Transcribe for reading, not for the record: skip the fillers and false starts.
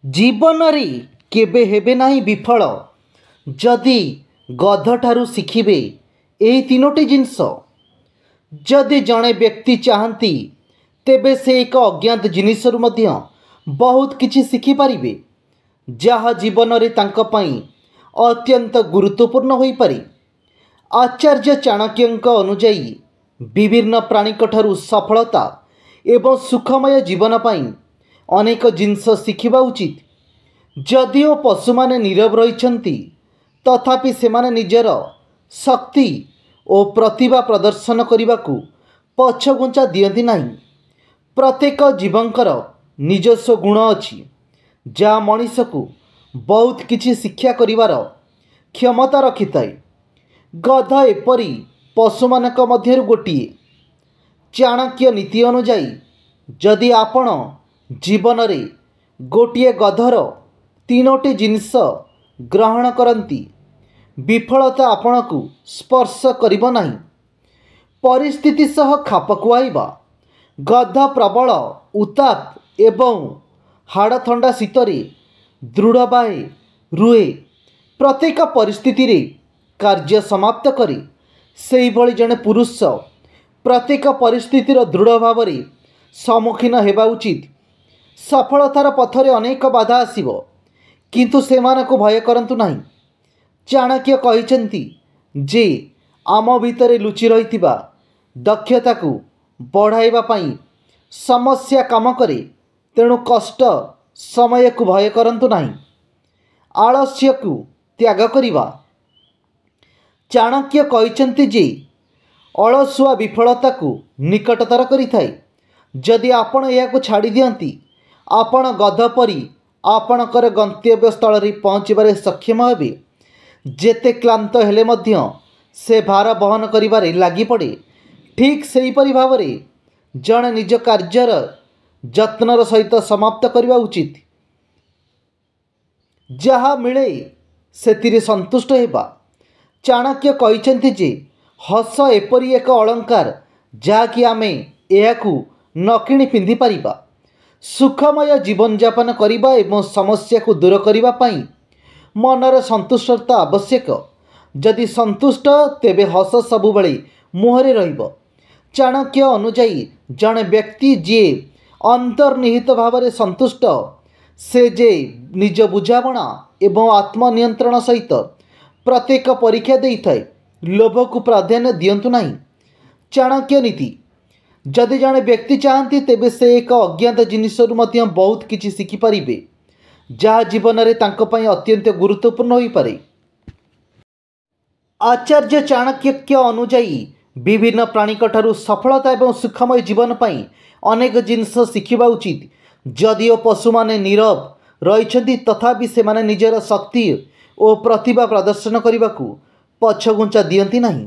जीवन रे केबे हेबे नाही विफल जदि गधठारू शिखिबे एही तीनोटी जिनस। जदि जड़े व्यक्ति चाहती तेबे से एक अज्ञात जिनिसरु मध्य बहुत किछि शिखि पारिबे जहा जीवन रे तांका पई अत्यंत गुरुत्वपूर्ण होई पारे। आचार्य चाणक्यंक अनुजाई विभिन्न प्राणीकठारू सफलता एवं सुखमय जीवन पाई अनेक जिनस शिखिबा उचित। जदिओ पशु माने नीरव रहिछंती तथापि सेमाने निजर शक्ति और प्रतिभा प्रदर्शन करने को पछघुंचा दियंती नहीं। प्रत्येक जीवंकर निजस्व गुण अछि जहाँ मनीष को बहुत किछि शिक्षा करिवार क्षमता रखिथाए। गध एपरी पशुमानक मध्यरु गोटिए। चाणक्य नीति अनुजाई जदि आपण जीवन रे गोटिए गधर तीनोटी जिनिस ग्रहण करती विफलता आपण को स्पर्श करिब नाही। परिस्थिति सह खाप खुआइबा। गध प्रबल उताप एवं हाड़ थंडा शीतरे दृढ़ बाहे रुहे प्रत्येक परिस्थिति रे कार्य समाप्त करे। सेही भली जने पुरुष प्रत्येक परिस्थितिर दृढ़ भाव रे सम्मुखीन हेबा उचित। सफलतार पथरे अनेक बाधा आसिबो किंतु सेमानकु भय करंतु नाही। चाणक्य कहिसेंती जे आम भितरे लुचि रहिथिबा दक्षता को बढ़ाइबा पई समस्या काम करे। तेणु कष्ट समय को भय करंतु नाही। आलस्य को त्याग करिबा। चाणक्य कहिसेंती जे अलसुआ विफलता को निकटतर करिथाए। जदि आपण याको छाड़ी दियंती आपण गध परी आपणकर गंतव्य स्थल रे पहुँचबारे सक्षम हेबे। जेते क्लांत हेले मध्य से भार बहन करिबारे लागि पड़े। ठीक सेहीपरि भाव रे जड़े निज कार्यर जत्नर सहित समाप्त करबा उचित। जहा मिले सेतिरे संतुष्ट हेबा। चाणक्य कहिसेंती जे हस एपरी एक अलंकार जहाँकि आमे एहाकू न किणी पिंधि पारिबा। सुखमय जीवन यापन करिबा एवं समस्या को दूर करिबा पई मनर संतुष्टता आवश्यक। जदि संतुष्ट तेबे हस सबुबले मुहरे रहिबो। चाणक्य अनुजाई जड़े व्यक्ति जे अंतर्निहित भाव में संतुष्ट से जे निज बुझावणा एवं आत्मनियंत्रण सहित प्रत्येक परीक्षा देई थाए। लोभ को प्राधान्य दियंतु नहीं। चाणक्य नीति जदि जड़े व्यक्ति चाहती तेबे से एक अज्ञात जिनिसरु मध्य बहुत किछि शिखि पारिबे जहाँ जीवन रे तांको पई अत्यंत गुरुत्वपूर्ण होई पारे। आचार्य चाणक्य अनुजाई विभिन्न प्राणीकठारू सफलता एवं सुखमय जीवन पई अनेक जिनिस शिखिबा उचित। जदिओ पशु माने नीरव रहिछंती तथापि सेमाने निजर शक्ति और प्रतिभा प्रदर्शन करने को पछघुंचा दियंती नहीं।